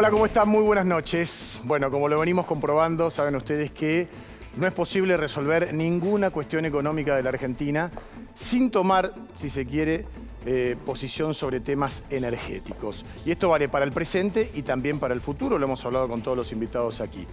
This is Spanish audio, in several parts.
Hola, ¿cómo están? Muy buenas noches. Bueno, como lo venimos comprobando, saben ustedes que no es posible resolver ninguna cuestión económica de la Argentina sin tomar, si se quiere, posición sobre temas energéticos. Y esto vale para el presente y también para el futuro, lo hemos hablado con todos los invitados aquí.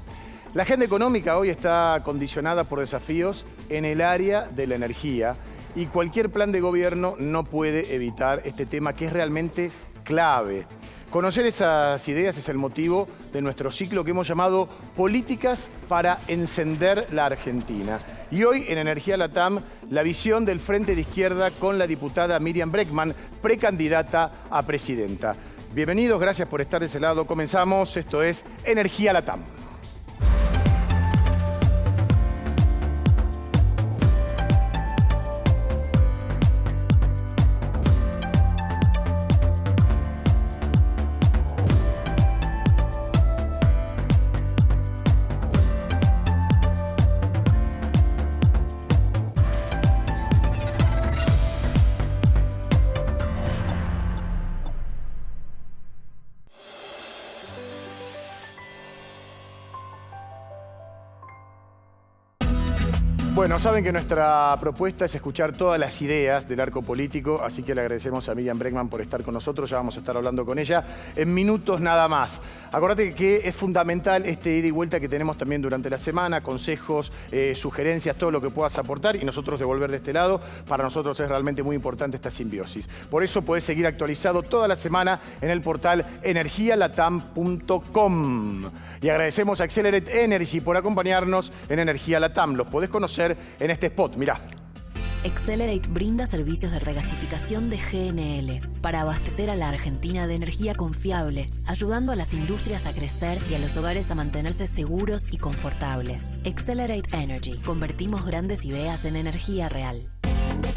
La agenda económica hoy está condicionada por desafíos en el área de la energía y cualquier plan de gobierno no puede evitar este tema que es realmente clave. Conocer esas ideas es el motivo de nuestro ciclo que hemos llamado Políticas para encender la Argentina. Y hoy en Energía Latam, la visión del Frente de Izquierda con la diputada Miriam Bregman, precandidata a presidenta. Bienvenidos, gracias por estar de ese lado. Comenzamos, esto es Energía Latam. Bueno, saben que nuestra propuesta es escuchar todas las ideas del arco político, así que le agradecemos a Miriam Bregman por estar con nosotros. Ya vamos a estar hablando con ella en minutos nada más. Acordate que es fundamental este ida y vuelta que tenemos también durante la semana, consejos, sugerencias, todo lo que puedas aportar y nosotros devolver de este lado. Para nosotros es realmente muy importante esta simbiosis. Por eso podés seguir actualizado toda la semana en el portal energialatam.com. Y agradecemos a Accelerate Energy por acompañarnos en Energía Latam. Los podés conocer en este spot, mirá. Accelerate brinda servicios de regasificación de GNL para abastecer a la Argentina de energía confiable, ayudando a las industrias a crecer y a los hogares a mantenerse seguros y confortables. Accelerate Energy. Convertimos grandes ideas en energía real.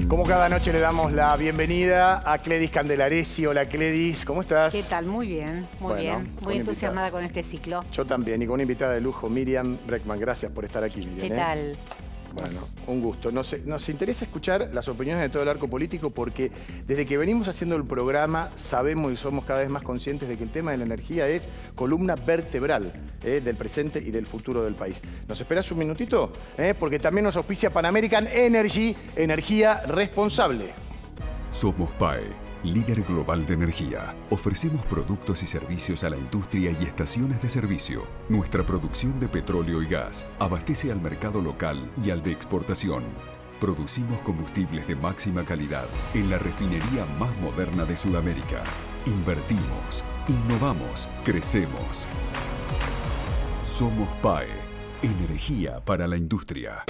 Como cada noche le damos la bienvenida a Cledis Candelaresi. Hola Cledis, ¿cómo estás? ¿Qué tal? Muy bien, muy bien. Muy entusiasmada con este ciclo. Yo también, y con una invitada de lujo, Miriam Bregman. Gracias por estar aquí, Miriam. ¿Qué tal? Bueno, un gusto. Nos interesa escuchar las opiniones de todo el arco político porque desde que venimos haciendo el programa sabemos y somos cada vez más conscientes de que el tema de la energía es columna vertebral del presente y del futuro del país. ¿Nos esperas un minutito? Porque también nos auspicia Pan American Energy, energía responsable. Somos PAE, líder global de energía. Ofrecemos productos y servicios a la industria y estaciones de servicio. Nuestra producción de petróleo y gas abastece al mercado local y al de exportación. Producimos combustibles de máxima calidad en la refinería más moderna de Sudamérica. Invertimos, innovamos, crecemos. Somos PAE, energía para la industria.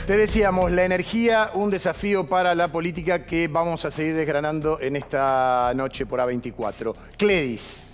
Te decíamos, la energía, un desafío para la política que vamos a seguir desgranando en esta noche por A24. Cledis,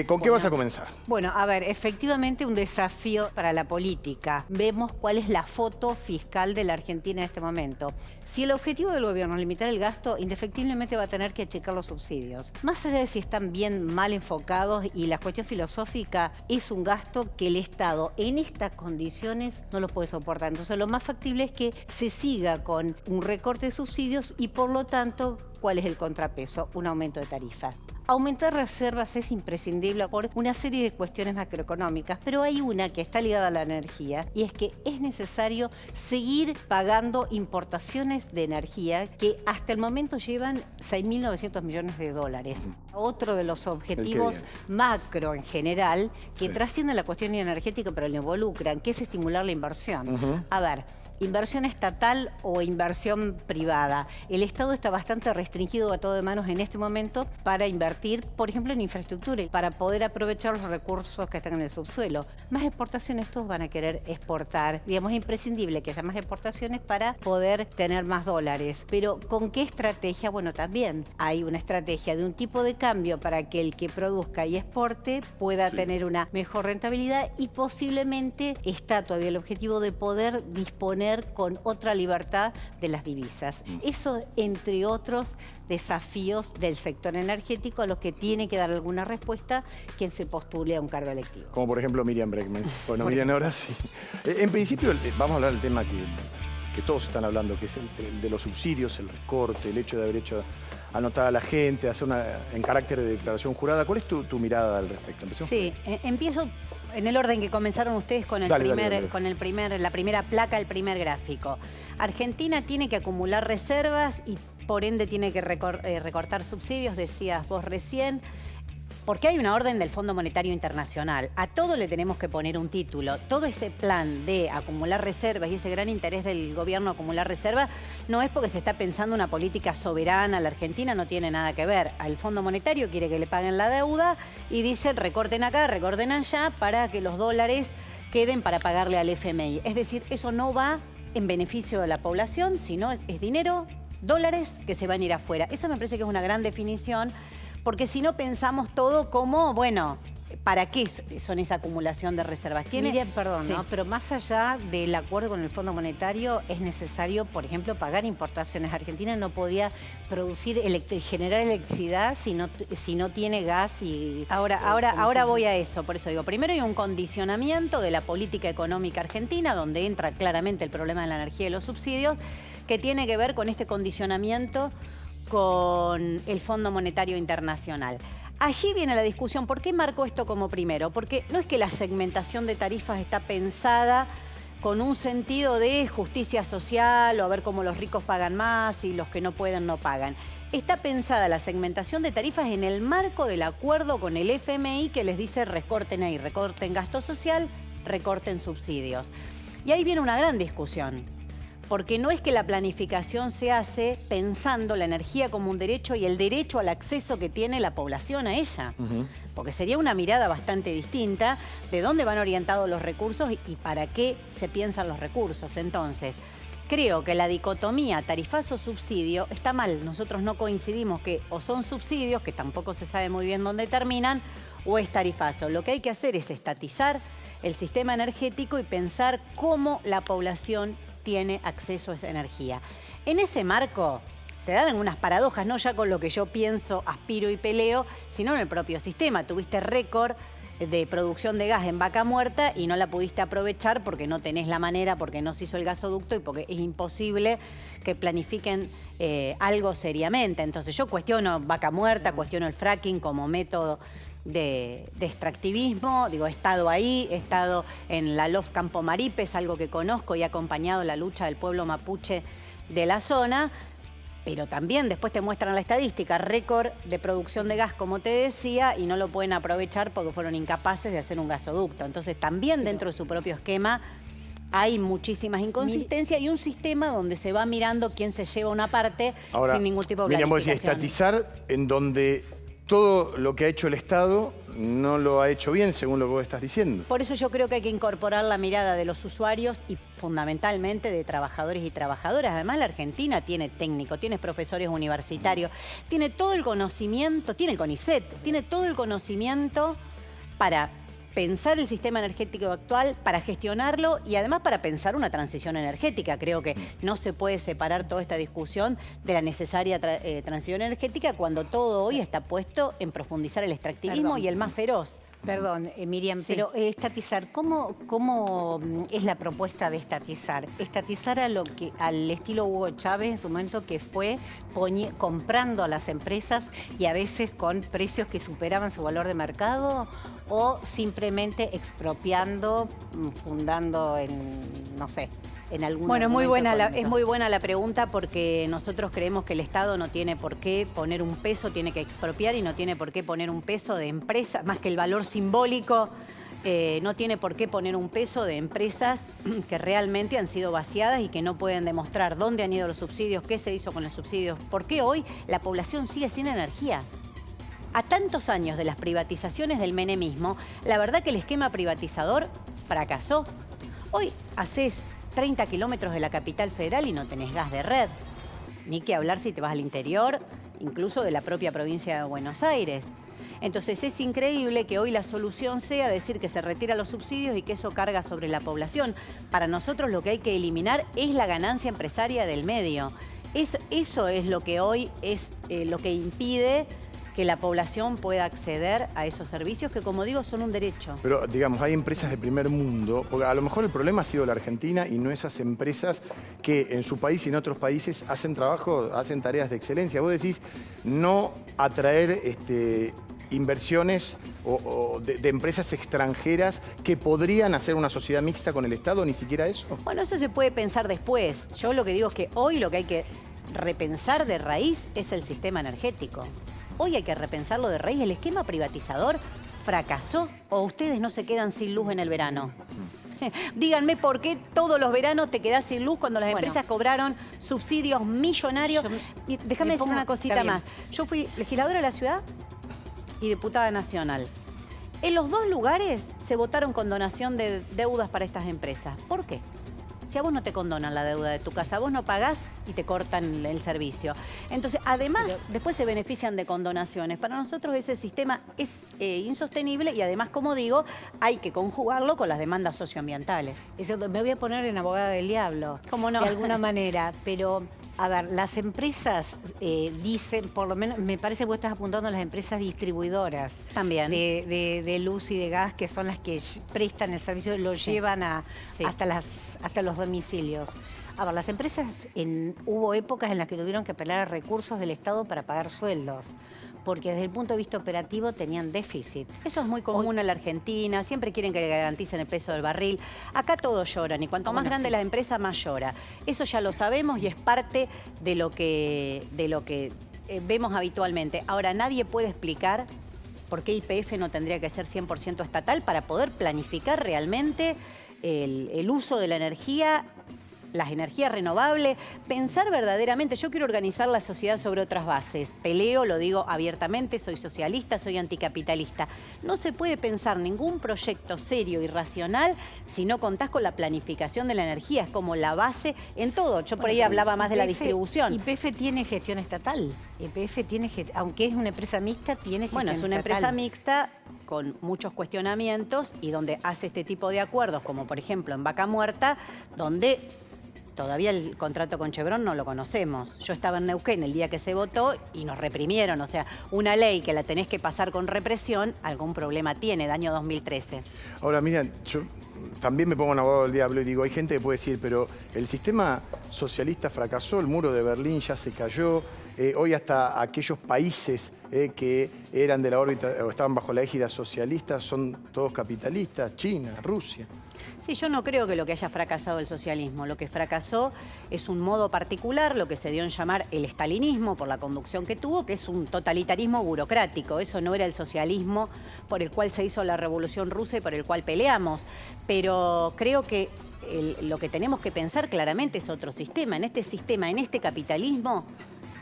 ¿con qué vas a comenzar? Bueno, a ver, efectivamente un desafío para la política. Vemos cuál es la foto fiscal de la Argentina en este momento. Si el objetivo del gobierno es limitar el gasto, indefectiblemente va a tener que achicar los subsidios. Más allá de si están bien mal enfocados y la cuestión filosófica es un gasto que el Estado en estas condiciones no los puede soportar. Entonces lo más factible es que se siga con un recorte de subsidios y por lo tanto, ¿cuál es el contrapeso? Un aumento de tarifas. Aumentar reservas es imprescindible por una serie de cuestiones macroeconómicas, pero hay una que está ligada a la energía y es que es necesario seguir pagando importaciones de energía que hasta el momento llevan 6.900 millones de dólares. Otro de los objetivos macro en general que trascienden la cuestión energética pero lo involucran, que es estimular la inversión. A ver, inversión estatal o inversión privada. El Estado está bastante restringido a todo de manos en este momento para invertir, por ejemplo, en infraestructura, para poder aprovechar los recursos que están en el subsuelo. Más exportaciones, todos van a querer exportar. Digamos, es imprescindible que haya más exportaciones para poder tener más dólares. Pero ¿con qué estrategia? Bueno, también hay una estrategia de un tipo de cambio para que el que produzca y exporte pueda tener una mejor rentabilidad y posiblemente está todavía el objetivo de poder disponer con otra libertad de las divisas. Eso, entre otros desafíos del sector energético a los que tiene que dar alguna respuesta quien se postule a un cargo electivo. Como por ejemplo Miriam Bregman. Bueno, Miriam, ahora sí. En principio, vamos a hablar del tema que que todos están hablando, que es el de los subsidios, el recorte, el hecho de haber hecho anotar a la gente, hacer en carácter de declaración jurada. ¿Cuál es tu mirada al respecto? ¿Empezó? Sí, empiezo en el orden que comenzaron ustedes con la primera placa, el primer gráfico. Argentina tiene que acumular reservas y por ende tiene que recortar subsidios, decías vos recién, porque hay una orden del Fondo Monetario Internacional. A todo le tenemos que poner un título. Todo ese plan de acumular reservas y ese gran interés del gobierno a acumular reservas no es porque se está pensando una política soberana. La Argentina no tiene nada que ver. El Fondo Monetario quiere que le paguen la deuda y dice recorten acá, recorten allá para que los dólares queden para pagarle al FMI. Es decir, eso no va en beneficio de la población, sino es dinero, dólares que se van a ir afuera. Esa me parece que es una gran definición. Porque si no pensamos todo como, bueno, ¿para qué son esa acumulación de reservas? Miriam, perdón, sí, ¿no? Pero más allá del acuerdo con el Fondo Monetario, es necesario, por ejemplo, pagar importaciones. Argentina no podía producir, generar electricidad si no tiene gas y... Ahora voy a eso, por eso digo, primero hay un condicionamiento de la política económica argentina, donde entra claramente el problema de la energía y los subsidios, que tiene que ver con este condicionamiento con el Fondo Monetario Internacional. Allí viene la discusión. ¿Por qué marco esto como primero? Porque no es que la segmentación de tarifas está pensada con un sentido de justicia social o a ver cómo los ricos pagan más y los que no pueden no pagan. Está pensada la segmentación de tarifas en el marco del acuerdo con el FMI que les dice recorten ahí, recorten gasto social, recorten subsidios. Y ahí viene una gran discusión. Porque no es que la planificación se hace pensando la energía como un derecho y el derecho al acceso que tiene la población a ella. Porque sería una mirada bastante distinta de dónde van orientados los recursos y para qué se piensan los recursos. Entonces, creo que la dicotomía tarifazo-subsidio está mal. Nosotros no coincidimos que o son subsidios, que tampoco se sabe muy bien dónde terminan, o es tarifazo. Lo que hay que hacer es estatizar el sistema energético y pensar cómo la población tiene acceso a esa energía. En ese marco se dan algunas paradojas, no ya con lo que yo pienso, aspiro y peleo, sino en el propio sistema. Tuviste récord de producción de gas en Vaca Muerta y no la pudiste aprovechar porque no tenés la manera, porque no se hizo el gasoducto y porque es imposible que planifiquen algo seriamente. Entonces yo cuestiono Vaca Muerta, cuestiono el fracking como método de extractivismo. Digo, he estado ahí, he estado en la LOF Campo Maripe, es algo que conozco y he acompañado la lucha del pueblo mapuche de la zona, pero también después te muestran la estadística, récord de producción de gas, como te decía, y no lo pueden aprovechar porque fueron incapaces de hacer un gasoducto. Entonces también dentro de su propio esquema hay muchísimas inconsistencias y un sistema donde se va mirando quién se lleva una parte. Ahora, sin ningún tipo de planificación. Miriam, vos decís estatizar en donde todo lo que ha hecho el Estado no lo ha hecho bien, según lo que vos estás diciendo. Por eso yo creo que hay que incorporar la mirada de los usuarios y fundamentalmente de trabajadores y trabajadoras. Además, la Argentina tiene técnico, tiene profesores universitarios, tiene todo el conocimiento, tiene el CONICET, tiene todo el conocimiento para pensar el sistema energético actual, para gestionarlo y además para pensar una transición energética. Creo que no se puede separar toda esta discusión de la necesaria transición energética cuando todo hoy está puesto en profundizar el extractivismo y el más feroz. Perdón, Miriam, sí. Pero estatizar, ¿cómo es la propuesta de estatizar? Estatizar al estilo Hugo Chávez en su momento, que fue comprando a las empresas y a veces con precios que superaban su valor de mercado, o simplemente expropiando, fundando en, no sé, en algún Bueno, es muy buena la pregunta porque nosotros creemos que el Estado no tiene por qué poner un peso, tiene que expropiar y no tiene por qué poner un peso de empresa, más que el valor simbólico, no tiene por qué poner un peso de empresas que realmente han sido vaciadas y que no pueden demostrar dónde han ido los subsidios, qué se hizo con los subsidios, por qué hoy la población sigue sin energía. A tantos años de las privatizaciones del menemismo, la verdad que el esquema privatizador fracasó. Hoy haces 30 kilómetros de la capital federal y no tenés gas de red. Ni que hablar si te vas al interior, incluso de la propia provincia de Buenos Aires. Entonces es increíble que hoy la solución sea decir que se retiran los subsidios y que eso carga sobre la población. Para nosotros lo que hay que eliminar es la ganancia empresaria del medio. Eso es lo que hoy es lo que impide que la población pueda acceder a esos servicios que, como digo, son un derecho. Pero, digamos, hay empresas de primer mundo, porque a lo mejor el problema ha sido la Argentina y no esas empresas que en su país y en otros países hacen trabajo, hacen tareas de excelencia. Vos decís no atraer inversiones de empresas extranjeras que podrían hacer una sociedad mixta con el Estado, ni siquiera eso. Bueno, eso se puede pensar después. Yo lo que digo es que hoy lo que hay que repensar de raíz es el sistema energético. Hoy hay que repensarlo de raíz. El esquema privatizador fracasó o ustedes no se quedan sin luz en el verano. Díganme por qué todos los veranos te quedás sin luz cuando las empresas cobraron subsidios millonarios. Y déjame decir una cosita más. Yo fui legisladora de la ciudad y diputada nacional. En los dos lugares se votaron condonación de deudas para estas empresas. ¿Por qué? Si a vos no te condonan la deuda de tu casa, vos no pagás y te cortan el servicio. Entonces, además, después se benefician de condonaciones. Para nosotros ese sistema es insostenible y además, como digo, hay que conjugarlo con las demandas socioambientales. Me voy a poner en abogada del diablo. ¿Cómo no? De alguna manera, pero... A ver, las empresas dicen, por lo menos, me parece que vos estás apuntando a las empresas distribuidoras. También. De luz y de gas, que son las que prestan el servicio, lo llevan hasta los domicilios. A ver, las empresas, hubo épocas en las que tuvieron que apelar a recursos del Estado para pagar sueldos, porque desde el punto de vista operativo tenían déficit. Eso es muy común en la Argentina, siempre quieren que le garanticen el precio del barril. Acá todos lloran y cuanto más grande la empresa, más llora. Eso ya lo sabemos y es parte de lo que vemos habitualmente. Ahora, nadie puede explicar por qué YPF no tendría que ser 100% estatal para poder planificar realmente el uso de la energía, las energías renovables, pensar verdaderamente. Yo quiero organizar la sociedad sobre otras bases. Peleo, lo digo abiertamente, soy socialista, soy anticapitalista. No se puede pensar ningún proyecto serio y racional si no contás con la planificación de la energía. Es como la base en todo. Yo por ahí hablaba más de la distribución. YPF tiene gestión estatal. YPF tiene, aunque es una empresa mixta, tiene gestión estatal. Bueno, es una empresa mixta con muchos cuestionamientos y donde hace este tipo de acuerdos, como por ejemplo en Vaca Muerta, donde todavía el contrato con Chevron no lo conocemos. Yo estaba en Neuquén el día que se votó y nos reprimieron. O sea, una ley que la tenés que pasar con represión, algún problema tiene, de año 2013. Ahora, miren, yo también me pongo en abogado del diablo y digo, hay gente que puede decir, pero el sistema socialista fracasó, el muro de Berlín ya se cayó, hoy hasta aquellos países que eran de la órbita o estaban bajo la égida socialista son todos capitalistas, China, Rusia. Sí, yo no creo que lo que haya fracasado el socialismo. Lo que fracasó es un modo particular, lo que se dio en llamar el estalinismo por la conducción que tuvo, que es un totalitarismo burocrático. Eso no era el socialismo por el cual se hizo la Revolución Rusa y por el cual peleamos. Pero creo que lo que tenemos que pensar claramente es otro sistema. En este capitalismo,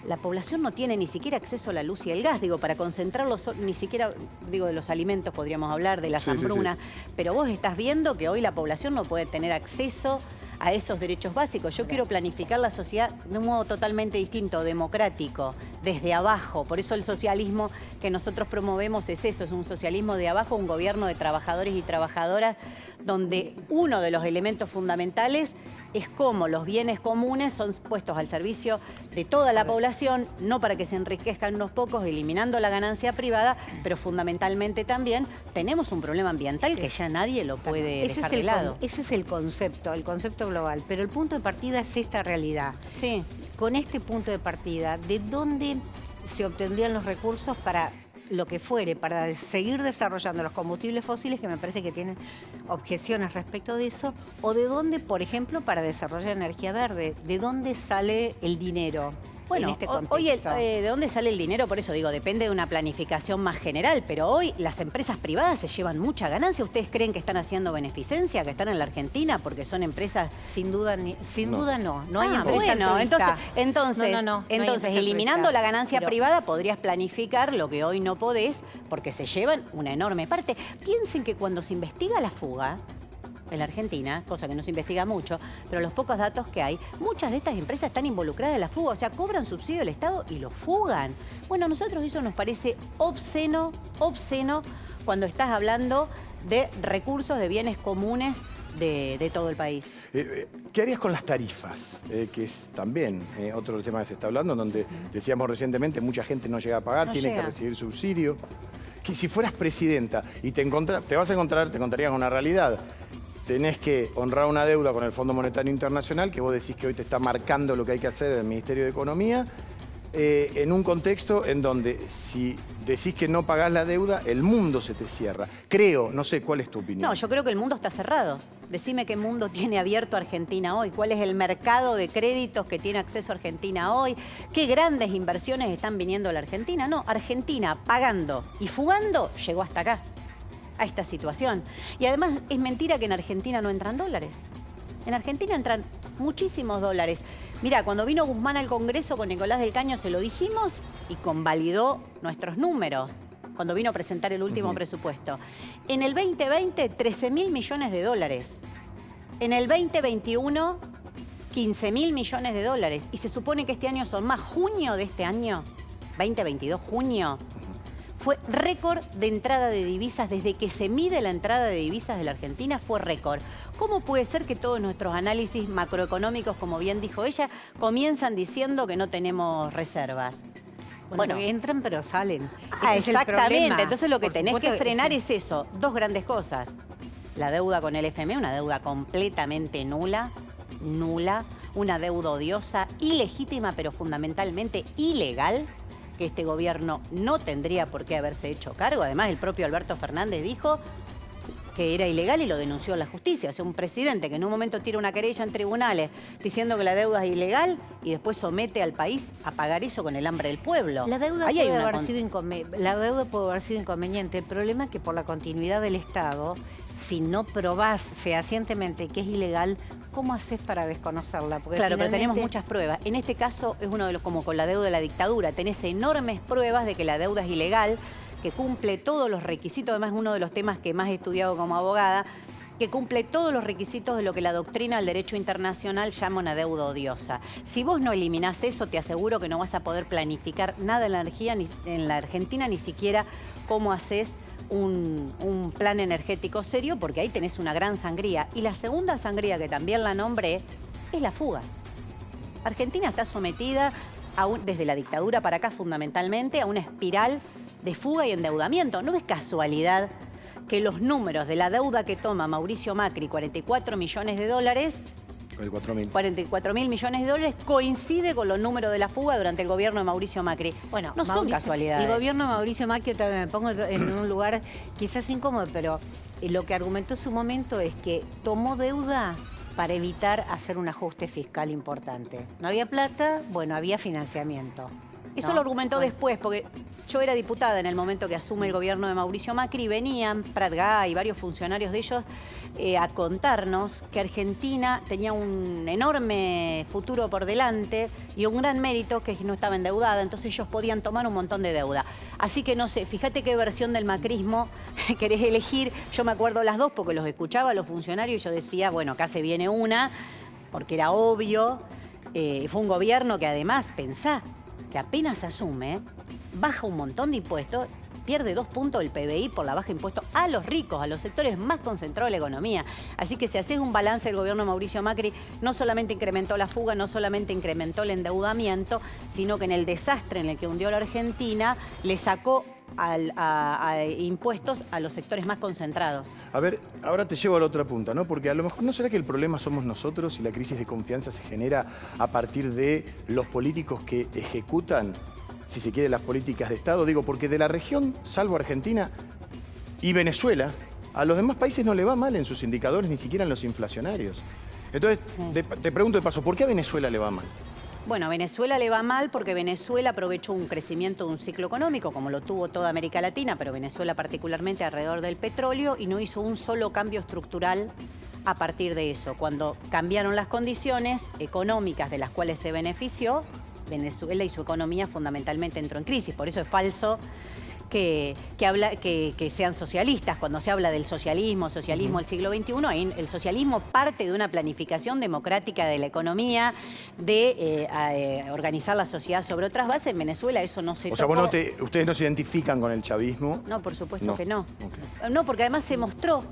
la población no tiene ni siquiera acceso a la luz y el gas, digo, para concentrarlos, ni siquiera, digo, de los alimentos podríamos hablar, de las hambrunas, pero vos estás viendo que hoy la población no puede tener acceso a esos derechos básicos. Yo quiero planificar la sociedad de un modo totalmente distinto, democrático, desde abajo. Por eso el socialismo que nosotros promovemos es eso, es un socialismo de abajo, un gobierno de trabajadores y trabajadoras, donde uno de los elementos fundamentales es cómo los bienes comunes son puestos al servicio de toda la población, no para que se enriquezcan unos pocos, eliminando la ganancia privada, pero fundamentalmente también tenemos un problema ambiental que ya nadie lo puede dejar de lado. Ese es el concepto global, pero el punto de partida es esta realidad. Sí. Con este punto de partida, ¿de dónde se obtendrían los recursos para lo que fuere, para seguir desarrollando los combustibles fósiles, que me parece que tienen objeciones respecto de eso, o de dónde, por ejemplo, para desarrollar energía verde? ¿De dónde sale el dinero? Bueno, en este contexto. Hoy ¿de dónde sale el dinero? Por eso digo, depende de una planificación más general, pero hoy las empresas privadas se llevan mucha ganancia. ¿Ustedes creen que están haciendo beneficencia, que están en la Argentina porque son empresas? Sin duda no hay empresa bueno, altruista. entonces eliminando la ganancia privada podrías planificar lo que hoy no podés porque se llevan una enorme parte. Piensen que cuando se investiga la fuga en la Argentina, cosa que no se investiga mucho, pero los pocos datos que hay, muchas de estas empresas están involucradas en la fuga, o sea, cobran subsidio del Estado y lo fugan. Bueno, a nosotros eso nos parece obsceno cuando estás hablando de recursos, de bienes comunes de todo el país. ¿Qué harías con las tarifas? Que es también otro tema que se está hablando, donde decíamos recientemente mucha gente no llega a pagar, No tiene llega. que recibir subsidio. Que si fueras presidenta y te encontrarías con una realidad. Tenés que honrar una deuda con el Fondo Monetario Internacional, que vos decís que hoy te está marcando lo que hay que hacer en el Ministerio de Economía, en un contexto en donde si decís que no pagás la deuda, el mundo se te cierra. Creo, no sé, ¿cuál es tu opinión? No, yo creo que el mundo está cerrado. Decime qué mundo tiene abierto Argentina hoy, cuál es el mercado de créditos que tiene acceso Argentina hoy, qué grandes inversiones están viniendo a la Argentina. No, Argentina pagando y fugando llegó hasta acá, a esta situación. Y además es mentira que en Argentina no entran dólares. En Argentina entran muchísimos dólares. Mirá, cuando vino Guzmán al Congreso con Nicolás del Caño se lo dijimos y convalidó nuestros números cuando vino a presentar el último presupuesto. En el 2020, 13.000 millones de dólares. En el 2021, 15.000 millones de dólares. Y se supone que este año son más. Junio de este año, 2022, junio, fue récord de entrada de divisas. Desde que se mide la entrada de divisas de la Argentina fue récord. ¿Cómo puede ser que todos nuestros análisis macroeconómicos, como bien dijo ella, comienzan diciendo que no tenemos reservas? Bueno, entran pero salen. Ah, Ese es el exactamente. problema. Entonces lo que Por tenés que supuesto frenar es eso. Dos grandes cosas. La deuda con el FMI, una deuda completamente nula. Una deuda odiosa, ilegítima, pero fundamentalmente ilegal, que este gobierno no tendría por qué haberse hecho cargo. Además, el propio Alberto Fernández dijo que era ilegal y lo denunció a la justicia. O sea, un presidente que en un momento tira una querella en tribunales diciendo que la deuda es ilegal y después somete al país a pagar eso con el hambre del pueblo. La deuda, Ahí hay puede una haber sido inconveniente. El problema es que por la continuidad del Estado, si no probás fehacientemente que es ilegal, ¿cómo haces para desconocerla? Porque Claro, pero tenemos finalmente- muchas pruebas. En este caso es uno de los, como con la deuda de la dictadura, tenés enormes pruebas de que la deuda es ilegal, que cumple todos los requisitos, además es uno de los temas que más he estudiado como abogada, que cumple todos los requisitos de lo que la doctrina del derecho internacional llama una deuda odiosa. Si vos no eliminás eso, te aseguro que no vas a poder planificar nada en la energía, ni en la Argentina, ni siquiera cómo haces un plan energético serio, porque ahí tenés una gran sangría. Y la segunda sangría, que también la nombré, es la fuga. Argentina está sometida, desde la dictadura para acá fundamentalmente, a una espiral de fuga y endeudamiento. No es casualidad que los números de la deuda que toma Mauricio Macri, 44 millones de dólares, 44.000 millones de dólares, coincide con los números de la fuga durante el gobierno de Mauricio Macri. Bueno, no son casualidades. El gobierno de Mauricio Macri, también me pongo en un lugar quizás incómodo, pero lo que argumentó en su momento es que tomó deuda para evitar hacer un ajuste fiscal importante. No había plata, bueno, había financiamiento. Eso ¿no? lo argumentó Bueno. después, porque yo era diputada en el momento que asume el gobierno de Mauricio Macri y venían Prat Gay y varios funcionarios de ellos a contarnos que Argentina tenía un enorme futuro por delante y un gran mérito que no estaba endeudada, entonces ellos podían tomar un montón de deuda. Así que no sé, fíjate qué versión del macrismo querés elegir. Yo me acuerdo las dos porque los escuchaba a los funcionarios y yo decía, bueno, acá se viene una, porque era obvio. Fue un gobierno que además, pensá, que apenas asume, baja un montón de impuestos, pierde 2 puntos del PBI por la baja de impuestos a los ricos, a los sectores más concentrados de la economía. Así que si haces un balance del gobierno de Mauricio Macri, no solamente incrementó la fuga, no solamente incrementó el endeudamiento, sino que en el desastre en el que hundió la Argentina, le sacó a impuestos a los sectores más concentrados. A ver, ahora te llevo a la otra punta, ¿no? Porque a lo mejor, ¿no será que el problema somos nosotros y la crisis de confianza se genera a partir de los políticos que ejecutan, si se quiere, las políticas de Estado? Digo, porque de la región, salvo Argentina y Venezuela, a los demás países no le va mal en sus indicadores, ni siquiera en los inflacionarios. Entonces, Sí. te pregunto de paso, ¿por qué a Venezuela le va mal? Bueno, a Venezuela le va mal porque Venezuela aprovechó un crecimiento de un ciclo económico, como lo tuvo toda América Latina, pero Venezuela particularmente alrededor del petróleo, y no hizo un solo cambio estructural a partir de eso. Cuando cambiaron las condiciones económicas de las cuales se benefició, Venezuela y su economía fundamentalmente entró en crisis. Por eso es falso que sean socialistas. Cuando se habla del socialismo del siglo XXI, el socialismo parte de una planificación democrática de la economía, de organizar la sociedad sobre otras bases. En Venezuela eso no se O sea, tocó. ustedes no se identifican con el chavismo. No, por supuesto No. que no. Ok. No, porque además se mostró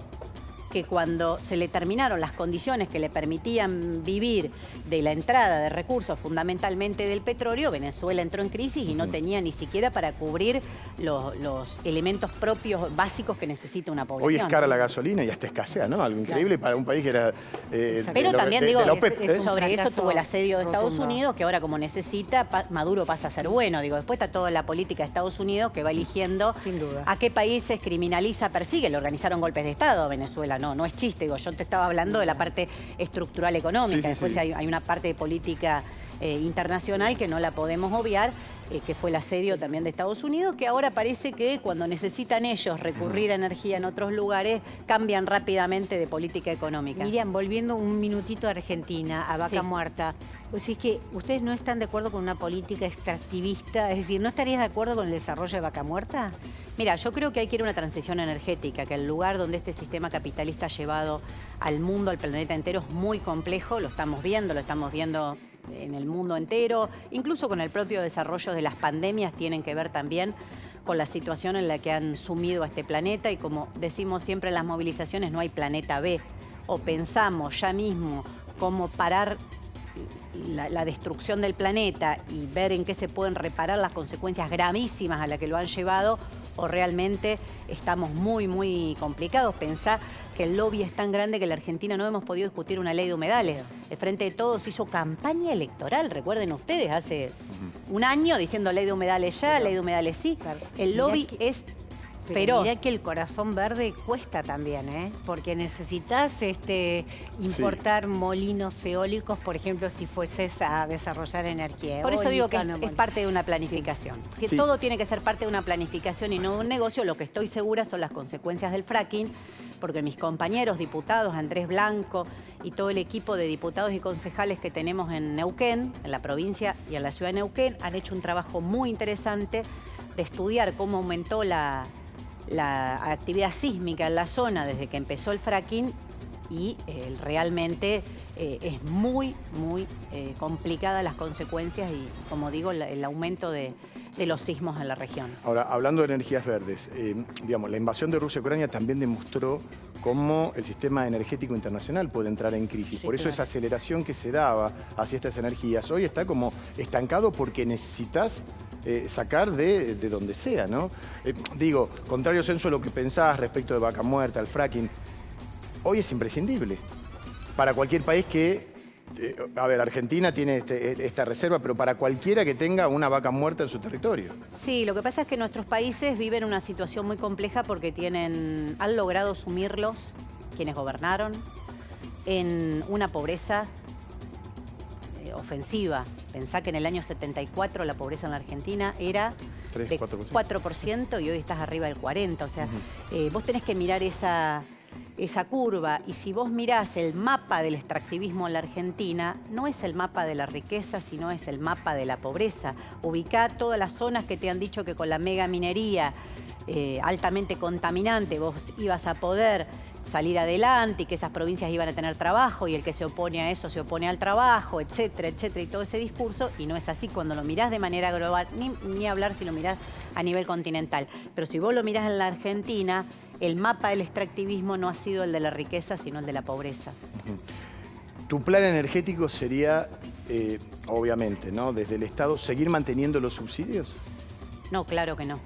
que cuando se le terminaron las condiciones que le permitían vivir de la entrada de recursos, fundamentalmente del petróleo, Venezuela entró en crisis y no tenía ni siquiera para cubrir los elementos propios básicos que necesita una población. Hoy es cara la gasolina y hasta escasea, ¿no? Algo increíble para un país que era pero también digo, sobre eso tuvo el fracaso asedio de Estados rotundo. Unidos, que ahora como necesita, Maduro pasa a ser bueno. Digo, después está toda la política de Estados Unidos que va eligiendo Sin duda. a qué países criminaliza, persigue. Le organizaron golpes de Estado a Venezuela, no es chiste. Digo, yo te estaba hablando de la parte estructural económica. Sí, sí, Después sí. hay una parte de política internacional que no la podemos obviar, que fue el asedio también de Estados Unidos, que ahora parece que cuando necesitan ellos recurrir a energía en otros lugares, cambian rápidamente de política económica. Miriam, volviendo un minutito a Argentina, a Vaca Sí. Muerta, pues es que ustedes no están de acuerdo con una política extractivista, es decir, ¿no estarías de acuerdo con el desarrollo de Vaca Muerta? Mira, yo creo que hay que ir a una transición energética, que el lugar donde este sistema capitalista ha llevado al mundo, al planeta entero, es muy complejo, lo estamos viendo en el mundo entero, incluso con el propio desarrollo de las pandemias, tienen que ver también con la situación en la que han sumido a este planeta y como decimos siempre en las movilizaciones, no hay planeta B. O pensamos ya mismo cómo parar la destrucción del planeta y ver en qué se pueden reparar las consecuencias gravísimas a las que lo han llevado, o realmente estamos muy, muy complicados. Pensá que el lobby es tan grande que en la Argentina no hemos podido discutir una ley de humedales. El Frente de Todos hizo campaña electoral, recuerden ustedes, hace un año diciendo ley de humedales ya, ley de humedales sí. Claro. El lobby Mirá que- es Pero feroz. mirá que el corazón verde cuesta también, ¿eh? Porque necesitas importar molinos eólicos, por ejemplo, si fueses a desarrollar energía Por eso digo que eólica, es parte de una planificación. Que Sí. todo tiene que ser parte de una planificación y no de un negocio. Lo que estoy segura son las consecuencias del fracking, porque mis compañeros diputados, Andrés Blanco y todo el equipo de diputados y concejales que tenemos en Neuquén, en la provincia y en la ciudad de Neuquén, han hecho un trabajo muy interesante de estudiar cómo aumentó la actividad sísmica en la zona desde que empezó el fracking y realmente es muy, muy complicada las consecuencias y, como digo, el aumento de los sismos en la región. Ahora, hablando de energías verdes, digamos, la invasión de Rusia a Ucrania también demostró cómo el sistema energético internacional puede entrar en crisis. Sí, Por eso claro. esa aceleración que se daba hacia estas energías hoy está como estancado porque necesitas sacar de donde sea, ¿no? Digo, contrario censo a lo que pensás respecto de Vaca Muerta, al fracking, hoy es imprescindible para cualquier país que... a ver, Argentina tiene esta reserva, pero para cualquiera que tenga una vaca muerta en su territorio. Sí, lo que pasa es que nuestros países viven una situación muy compleja porque han logrado sumirlos, quienes gobernaron, en una pobreza ofensiva. Pensá que en el año 74 la pobreza en la Argentina era 3, de 4%. 4% y hoy estás arriba del 40%. O sea, vos tenés que mirar esa curva y si vos mirás el mapa del extractivismo en la Argentina, no es el mapa de la riqueza, sino es el mapa de la pobreza. Ubicá todas las zonas que te han dicho que con la mega minería altamente contaminante vos ibas a poder salir adelante y que esas provincias iban a tener trabajo y el que se opone a eso se opone al trabajo, etcétera, etcétera, y todo ese discurso, y no es así cuando lo mirás de manera global, ni hablar si lo mirás a nivel continental. Pero si vos lo mirás en la Argentina, el mapa del extractivismo no ha sido el de la riqueza, sino el de la pobreza. Tu plan energético sería, obviamente, ¿no? Desde el Estado, ¿seguir manteniendo los subsidios? No, claro que no.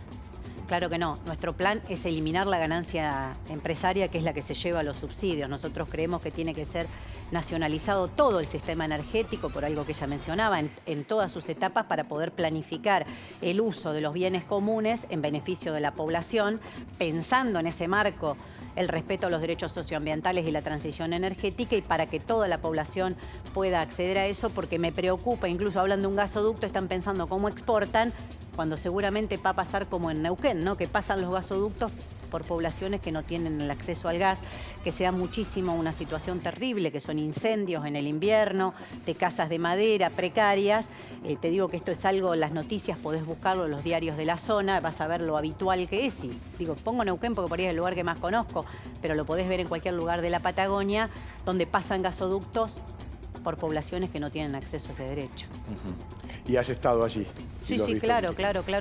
Claro que no. Nuestro plan es eliminar la ganancia empresaria, que es la que se lleva los subsidios. Nosotros creemos que tiene que ser nacionalizado todo el sistema energético, por algo que ella mencionaba, en todas sus etapas para poder planificar el uso de los bienes comunes en beneficio de la población, pensando en ese marco el respeto a los derechos socioambientales y la transición energética y para que toda la población pueda acceder a eso, porque me preocupa, incluso hablan de un gasoducto, están pensando cómo exportan, cuando seguramente va a pasar como en Neuquén, ¿no? Que pasan los gasoductos por poblaciones que no tienen el acceso al gas, que se da muchísimo una situación terrible, que son incendios en el invierno, de casas de madera precarias. Te digo que esto es algo, las noticias podés buscarlo en los diarios de la zona, vas a ver lo habitual que es. Y digo, pongo Neuquén porque por ahí es el lugar que más conozco, pero lo podés ver en cualquier lugar de la Patagonia, donde pasan gasoductos por poblaciones que no tienen acceso a ese derecho. Y has estado allí. Sí, sí, claro,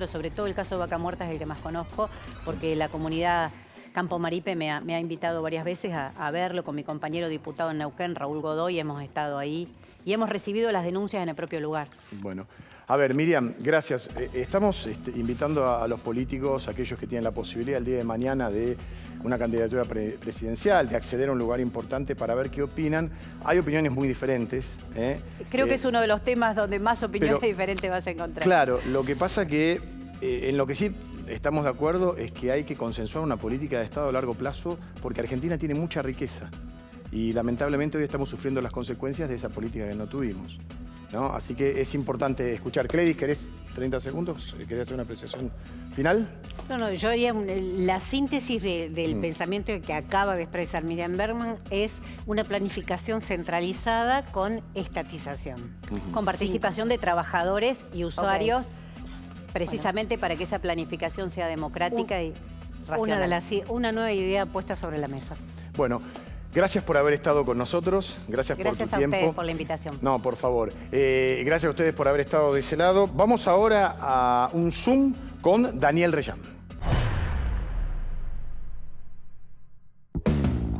sobre todo el caso de Vaca Muerta es el que más conozco, porque la comunidad Campo Maripe me ha invitado varias veces a verlo con mi compañero diputado en Neuquén, Raúl Godoy, hemos estado ahí y hemos recibido las denuncias en el propio lugar. Bueno, a ver, Miriam, gracias. Estamos invitando a los políticos, aquellos que tienen la posibilidad el día de mañana de una candidatura presidencial, de acceder a un lugar importante para ver qué opinan. Hay opiniones muy diferentes. Creo que es uno de los temas donde más opiniones diferentes vas a encontrar. Claro, lo que pasa que en lo que sí estamos de acuerdo es que hay que consensuar una política de Estado a largo plazo porque Argentina tiene mucha riqueza y lamentablemente hoy estamos sufriendo las consecuencias de esa política que no tuvimos, ¿no? Así que es importante escuchar. Cledis, ¿querés 30 segundos? ¿Querés hacer una apreciación final? No, yo haría la síntesis del pensamiento que acaba de expresar Miriam Bergman es una planificación centralizada con estatización. Con participación de trabajadores y usuarios, precisamente para que esa planificación sea democrática y racional. Una nueva idea puesta sobre la mesa. Bueno, gracias por haber estado con nosotros. Gracias por tu tiempo. Gracias a ustedes por la invitación. No, por favor. Gracias a ustedes por haber estado de ese lado. Vamos ahora a un Zoom con Daniel Reyán.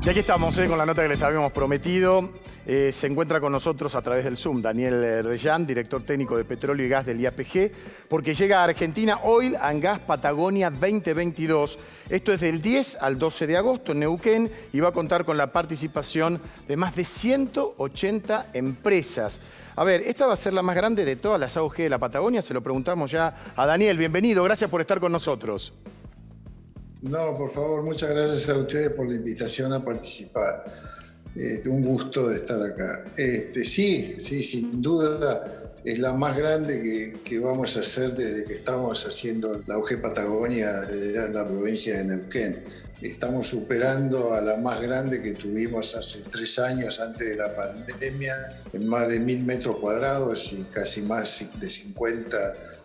Y aquí estamos con la nota que les habíamos prometido. Se encuentra con nosotros a través del Zoom Daniel Reyán, director técnico de Petróleo y Gas del IAPG, porque llega a Argentina Oil and Gas Patagonia 2022. Esto es del 10 al 12 de agosto en Neuquén y va a contar con la participación de más de 180 empresas. A ver, esta va a ser la más grande de todas las AOG de la Patagonia. Se lo preguntamos ya a Daniel. Bienvenido, gracias por estar con nosotros. No, por favor, muchas gracias a ustedes por la invitación a participar. Un gusto de estar acá. Sí, sin duda es la más grande que vamos a hacer desde que estamos haciendo la AOG Patagonia allá en la provincia de Neuquén. Estamos superando a la más grande que tuvimos hace 3 años antes de la pandemia, en más de 1000 metros cuadrados y casi más de 50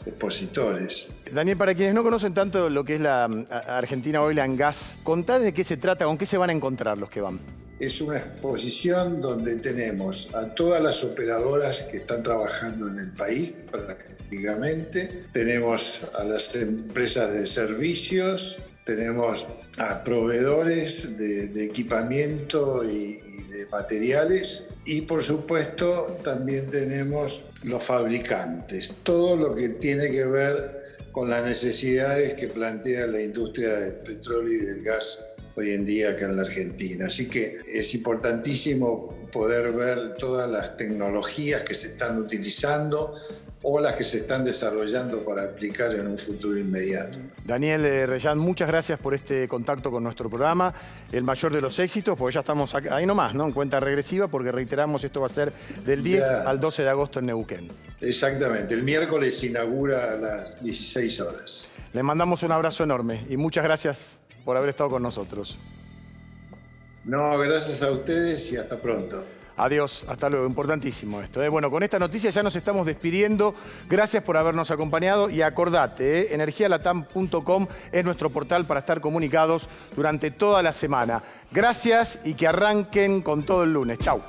expositores. Daniel, para quienes no conocen tanto lo que es la Argentina Oil and Gas, contad de qué se trata, con qué se van a encontrar los que van. Es una exposición donde tenemos a todas las operadoras que están trabajando en el país prácticamente. Tenemos a las empresas de servicios, tenemos a proveedores de equipamiento y de materiales y por supuesto también tenemos los fabricantes. Todo lo que tiene que ver con las necesidades que plantea la industria del petróleo y del gas hoy en día acá en la Argentina. Así que es importantísimo poder ver todas las tecnologías que se están utilizando o las que se están desarrollando para aplicar en un futuro inmediato. Daniel Reyán, muchas gracias por este contacto con nuestro programa. El mayor de los éxitos, porque ya estamos ahí nomás, ¿no? En cuenta regresiva, porque reiteramos, esto va a ser del 10 al 12 de agosto en Neuquén. Exactamente, el miércoles inaugura a las 16 horas. Le mandamos un abrazo enorme y muchas gracias por haber estado con nosotros. No, gracias a ustedes y hasta pronto. Adiós, hasta luego, importantísimo esto. Bueno, con esta noticia ya nos estamos despidiendo. Gracias por habernos acompañado y acordate, energialatam.com es nuestro portal para estar comunicados durante toda la semana. Gracias y que arranquen con todo el lunes. Chau.